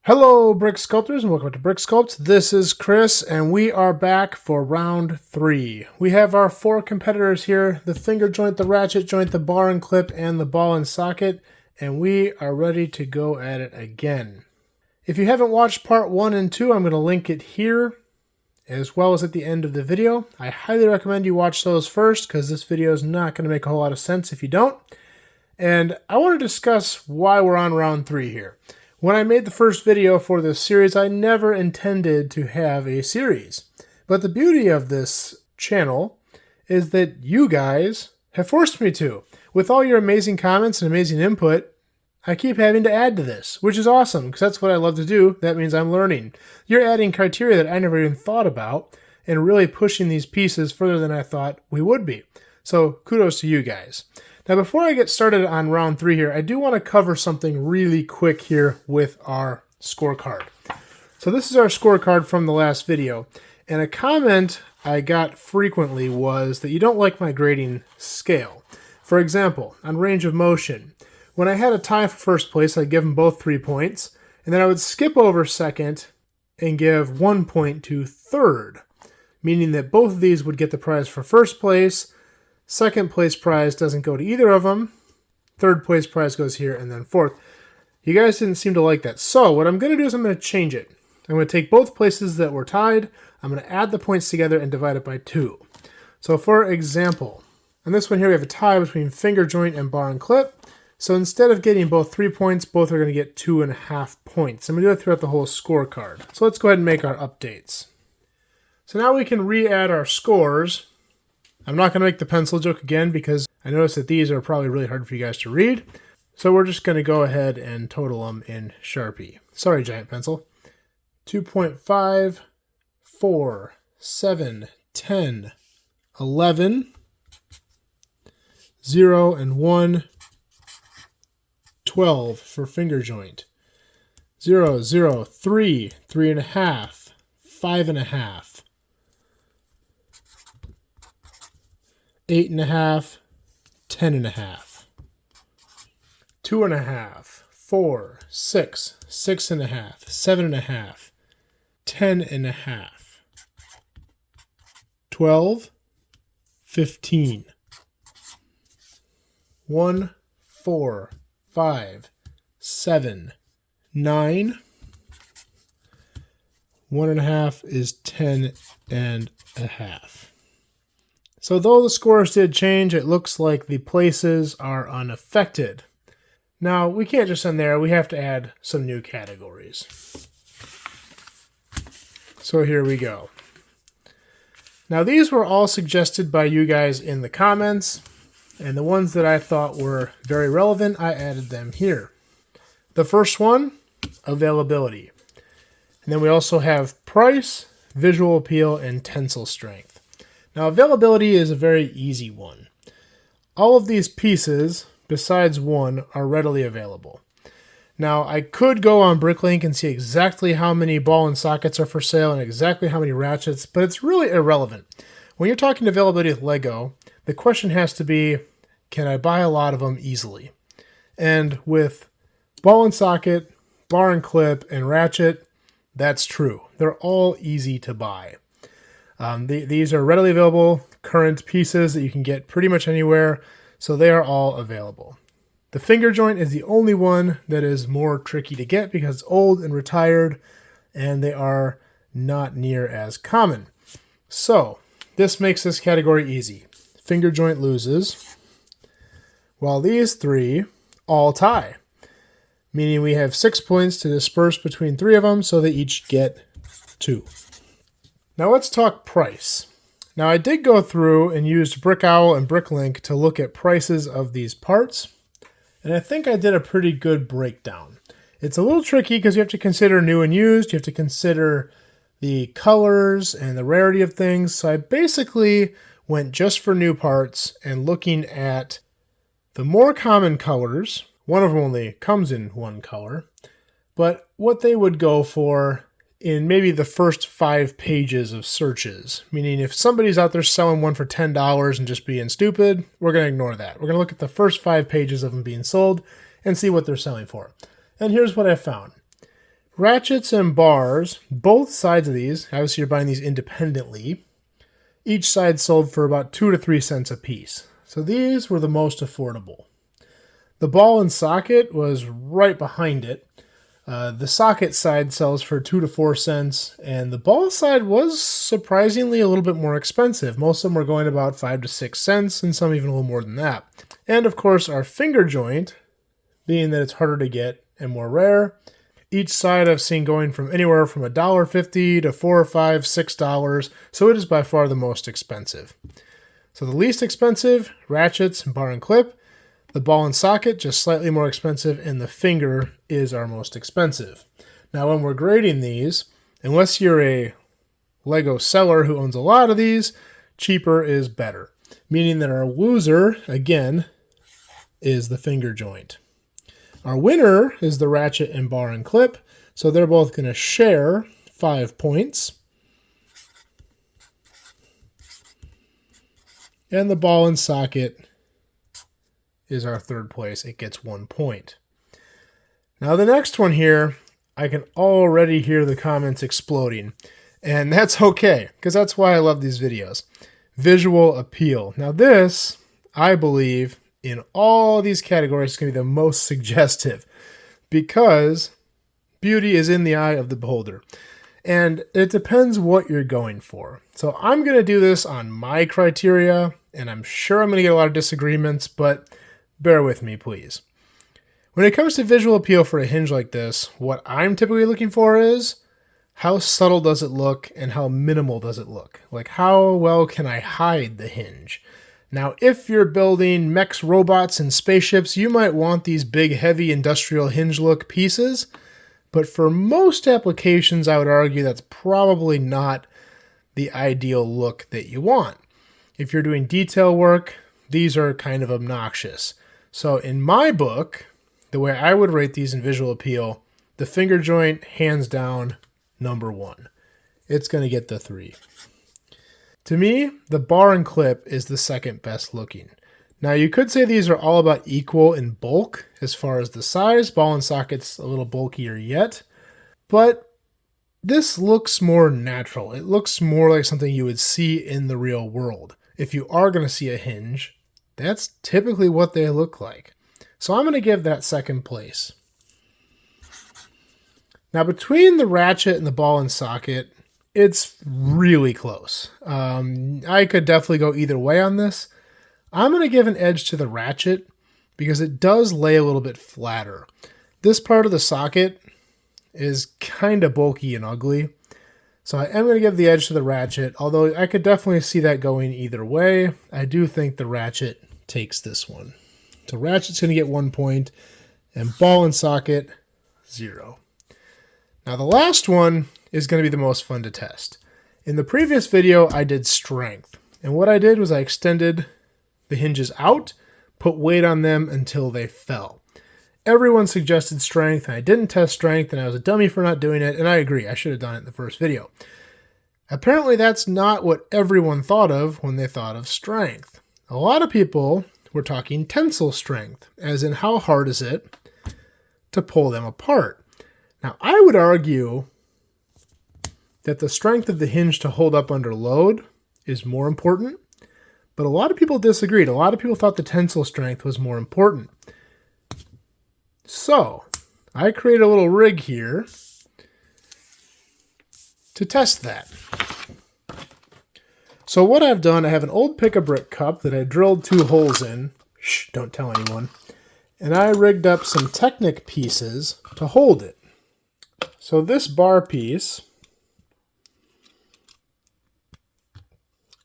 Hello, Brick Sculptors, and welcome to Brick Sculpt. This is Chris, and we are back for round 3. We have our 4 competitors here, the finger joint, the ratchet joint, the bar and clip, and the ball and socket, and we are ready to go at it again. If you haven't watched part 1 and 2, I'm going to link it here, as well as at the end of the video. I highly recommend you watch those first, because this video is not going to make a whole lot of sense if you don't. And I want to discuss why we're on round 3 here. When I made the first video for this series, I never intended to have a series. But the beauty of this channel is that you guys have forced me to. With all your amazing comments and amazing input, I keep having to add to this, which is awesome, because that's what I love to do. That means I'm learning. You're adding criteria that I never even thought about, and really pushing these pieces further than I thought we would be. So kudos to you guys. Now, before I get started on round 3 here, I do want to cover something really quick here with our scorecard. So this is our scorecard from the last video, and a comment I got frequently was that you don't like my grading scale. For example, on range of motion, when I had a tie for first place, I'd give them both 3 points, and then I would skip over second and give 1 point to third, meaning that both of these would get the prize for first place. Second place prize doesn't go to either of them. Third place prize goes here, and then fourth. You guys didn't seem to like that. So what I'm going to do is I'm going to change it. I'm going to take both places that were tied. I'm going to add the points together and divide it by 2. So for example, on this one here we have a tie between finger joint and bar and clip. So instead of getting both 3 points, both are going to get 2.5 points. I'm going to do it throughout the whole scorecard. So let's go ahead and make our updates. So now we can re-add our scores. I'm not going to make the pencil joke again because I noticed that these are probably really hard for you guys to read. So we're just going to go ahead and total them in Sharpie. Sorry, giant pencil. 2.5, 4, 7, 10, 11, 0, and 1, 12 for finger joint. 0, 0, 3, 3.5, 5.5. 8.5, 10.5, 2.5, 4, 6, 6.5, 7.5, 10.5, 12, 15, 1, 4, 5, 7, 9, 1.5 is 10.5. So though the scores did change, it looks like the places are unaffected. Now, we can't just end there. We have to add some new categories. So here we go. Now, these were all suggested by you guys in the comments, and the ones that I thought were very relevant, I added them here. The first one, availability. And then we also have price, visual appeal, and tensile strength. Now, availability is a very easy one. All of these pieces, besides one, are readily available. Now, I could go on Bricklink and see exactly how many ball and sockets are for sale and exactly how many ratchets, but it's really irrelevant. When you're talking availability with Lego, the question has to be, can I buy a lot of them easily? And with ball and socket, bar and clip, and ratchet, that's true. They're all easy to buy. These are readily available current pieces that you can get pretty much anywhere, so they are all available. The finger joint is the only one that is more tricky to get because it's old and retired, and they are not near as common. So this makes this category easy. Finger joint loses, while these 3 all tie, meaning we have 6 points to disperse between 3 of them, so they each get 2. Now let's talk price. Now I did go through and used BrickOwl and Bricklink to look at prices of these parts, and I think I did a pretty good breakdown. It's a little tricky because you have to consider new and used, you have to consider the colors and the rarity of things, so I basically went just for new parts and looking at the more common colors. One of them only comes in one color, but what they would go for in maybe the first 5 pages of searches. Meaning if somebody's out there selling one for $10 and just being stupid, we're going to ignore that. We're going to look at the first 5 pages of them being sold and see what they're selling for. And here's what I found. Ratchets and bars, both sides of these, obviously you're buying these independently, each side sold for about 2 to 3 cents a piece. So these were the most affordable. The ball and socket was right behind it. The socket side sells for 2 to 4 cents, and the ball side was surprisingly a little bit more expensive. Most of them were going about 5 to 6 cents, and some even a little more than that. And of course, our finger joint, being that it's harder to get and more rare, each side I've seen going from anywhere from $1.50 to $4 or $5, $6, so it is by far the most expensive. So the least expensive, ratchets, bar and clip. The ball and socket, just slightly more expensive, and the finger is our most expensive. Now when we're grading these, unless you're a Lego seller who owns a lot of these, cheaper is better. Meaning that our loser, again, is the finger joint. Our winner is the ratchet and bar and clip, so they're both going to share 5 points. And the ball and socket is our third place. It gets 1 point. Now the next one here, I can already hear the comments exploding. And that's okay, because that's why I love these videos. Visual appeal. Now this, I believe, in all these categories is going to be the most suggestive. Because beauty is in the eye of the beholder. And it depends what you're going for. So I'm going to do this on my criteria, and I'm sure I'm going to get a lot of disagreements, but bear with me, please. When it comes to visual appeal for a hinge like this, what I'm typically looking for is how subtle does it look and how minimal does it look? Like how well can I hide the hinge? Now, if you're building mechs, robots, and spaceships, you might want these big, heavy industrial hinge look pieces. But for most applications, I would argue that's probably not the ideal look that you want. If you're doing detail work, these are kind of obnoxious. So in my book, the way I would rate these in visual appeal, the finger joint, hands down, number 1. It's going to get the 3. To me, the bar and clip is the second best looking. Now you could say these are all about equal in bulk as far as the size. Ball and socket's a little bulkier yet, but this looks more natural. It looks more like something you would see in the real world. If you are going to see a hinge, that's typically what they look like. So I'm going to give that second place. Now between the ratchet and the ball and socket, it's really close. I could definitely go either way on this. I'm going to give an edge to the ratchet because it does lay a little bit flatter. This part of the socket is kind of bulky and ugly. So I am going to give the edge to the ratchet, although I could definitely see that going either way. I do think the ratchet takes this one. So ratchet's going to get 1 point, and ball and socket, 0. Now the last one is going to be the most fun to test. In the previous video, I did strength. And what I did was I extended the hinges out, put weight on them until they fell. Everyone suggested strength, and I didn't test strength, and I was a dummy for not doing it, and I agree, I should have done it in the first video. Apparently that's not what everyone thought of when they thought of strength. A lot of people were talking tensile strength, as in how hard is it to pull them apart. Now I would argue that the strength of the hinge to hold up under load is more important, but a lot of people disagreed. A lot of people thought the tensile strength was more important. So, I created a little rig here to test that. So what I've done, I have an old pick-a-brick cup that I drilled 2 holes in. Shh, don't tell anyone. And I rigged up some Technic pieces to hold it. So this bar piece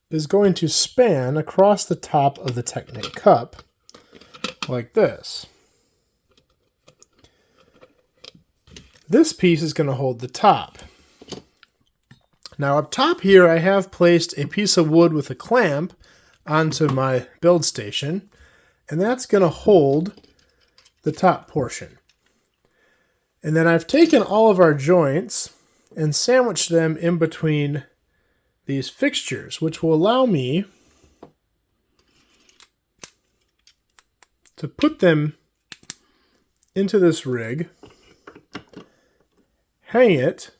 is going to span across the top of the Technic cup like this. This piece is going to hold the top. Now up top here I have placed a piece of wood with a clamp onto my build station, and that's going to hold the top portion. And then I've taken all of our joints and sandwiched them in between these fixtures, which will allow me to put them into this rig, hang it,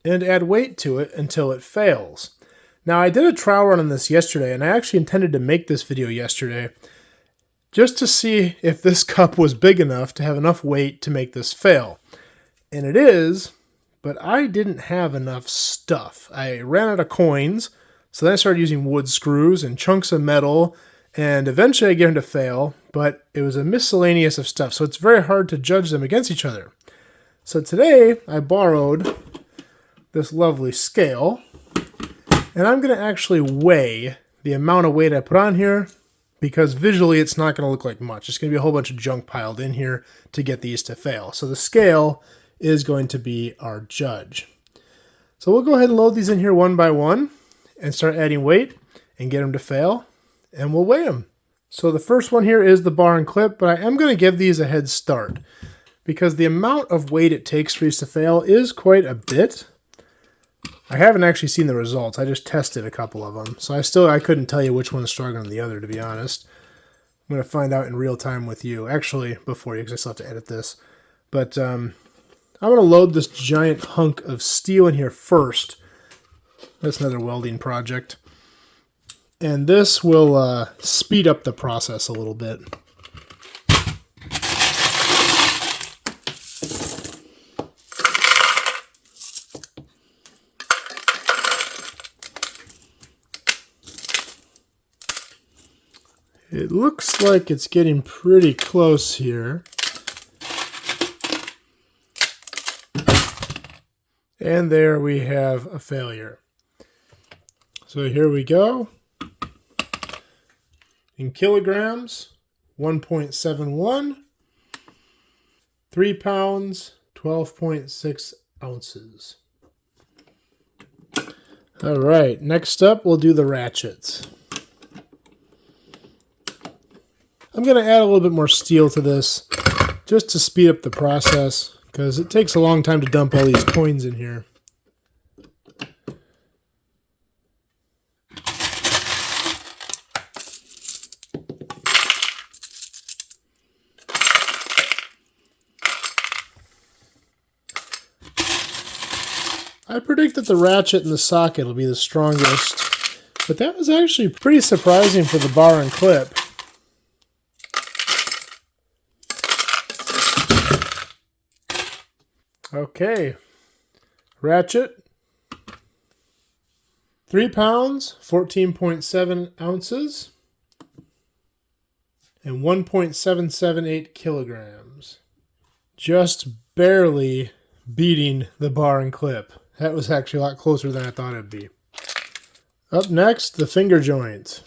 and add weight to it until it fails. Now, I did a trial run on this yesterday, and I actually intended to make this video yesterday just to see if this cup was big enough to have enough weight to make this fail. And it is, but I didn't have enough stuff. I ran out of coins, so then I started using wood screws and chunks of metal, and eventually I get them to fail, but it was a miscellaneous of stuff, so it's very hard to judge them against each other. So today, I borrowed this lovely scale, and I'm going to actually weigh the amount of weight I put on here, because visually it's not going to look like much. It's going to be a whole bunch of junk piled in here to get these to fail. So the scale is going to be our judge. So we'll go ahead and load these in here one by one and start adding weight and get them to fail, and we'll weigh them. So the first one here is the bar and clip, but I am going to give these a head start because the amount of weight it takes for these to fail is quite a bit. I haven't actually seen the results. I just tested a couple of them. So I couldn't tell you which one's stronger than the other, to be honest. I'm going to find out in real time with you. Actually, before you, because I still have to edit this. But I'm going to load this giant hunk of steel in here first. That's another welding project. And this will speed up the process a little bit. It looks like it's getting pretty close here. And there we have a failure. So here we go. In kilograms, 1.71. 3 pounds, 12.6 ounces. All right, next up we'll do the ratchets. I'm going to add a little bit more steel to this just to speed up the process because it takes a long time to dump all these coins in here. I predict that the ratchet and the socket will be the strongest, but that was actually pretty surprising for the bar and clip. Okay, ratchet, 3 pounds, 14.7 ounces, and 1.778 kilograms. Just barely beating the bar and clip. That was actually a lot closer than I thought it'd be. Up next, the finger joint.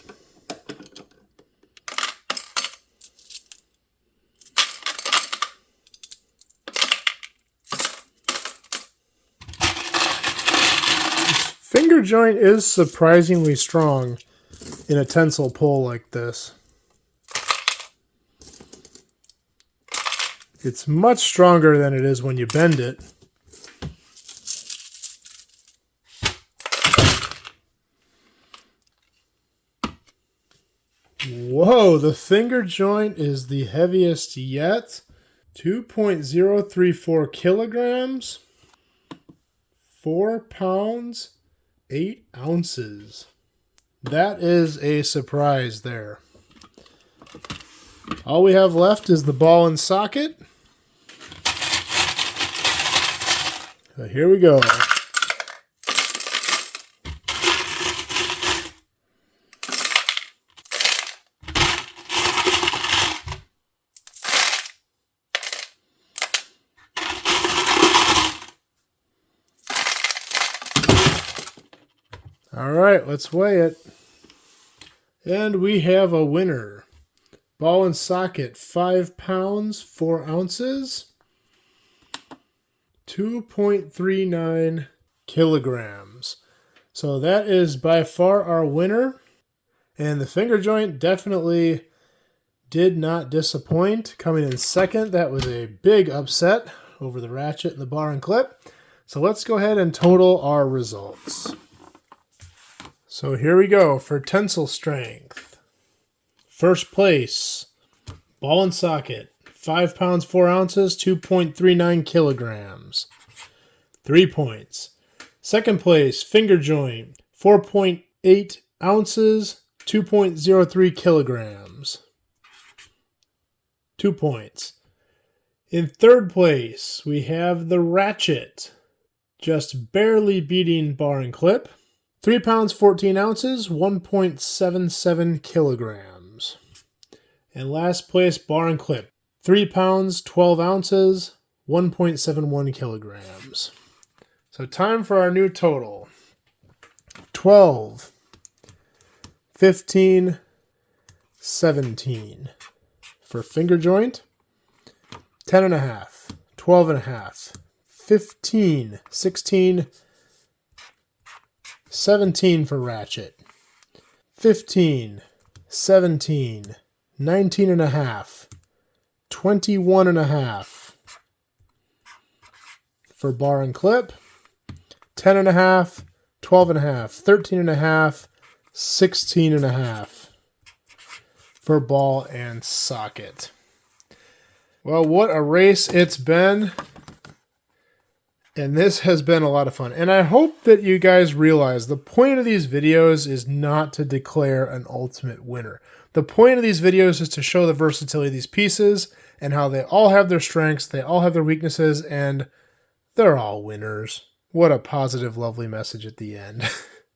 Finger joint is surprisingly strong in a tensile pull like this. It's much stronger than it is when you bend it. Whoa, the finger joint is the heaviest yet. 2.034 kilograms, 4 pounds, 8 ounces. That is a surprise there. All we have left is the ball and socket. So here we go. All right, let's weigh it. And we have a winner. Ball and socket, 5 pounds, 4 ounces, 2.39 kilograms. So that is by far our winner. And the finger joint definitely did not disappoint. Coming in second, that was a big upset over the ratchet and the bar and clip. So let's go ahead and total our results. So here we go for tensile strength. First place, ball and socket, 5 pounds 4 ounces, 2.39 kilograms. 3 points. Second place, finger joint, 4.8 ounces, 2.03 kilograms. 2 points. In third place, we have the ratchet, just barely beating bar and clip. 3 pounds 14 ounces, 1.77 kilograms. And last place, bar and clip, 3 pounds 12 ounces, 1.71 kilograms. So time for our new total. 12, 15, 17. For finger joint, 10.5, 12.5, 15, 16, 17 for ratchet, 15, 17, 19.5, 21.5 for bar and clip, 10.5, 12.5, 13.5, 16.5 for ball and socket. Well, what a race it's been. And this has been a lot of fun. And I hope that you guys realize the point of these videos is not to declare an ultimate winner. The point of these videos is to show the versatility of these pieces and how they all have their strengths, they all have their weaknesses, and they're all winners. What a positive, lovely message at the end.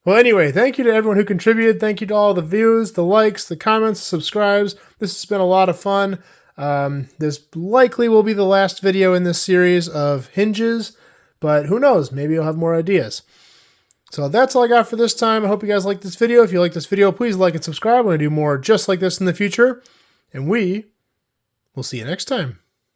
Well, anyway, thank you to everyone who contributed. Thank you to all the views, the likes, the comments, the subscribes. This has been a lot of fun. This likely will be the last video in this series of hinges, but who knows? Maybe you'll have more ideas. So that's all I got for this time. I hope you guys liked this video. If you like this video, please like and subscribe. I'm going to do more just like this in the future, and we will see you next time.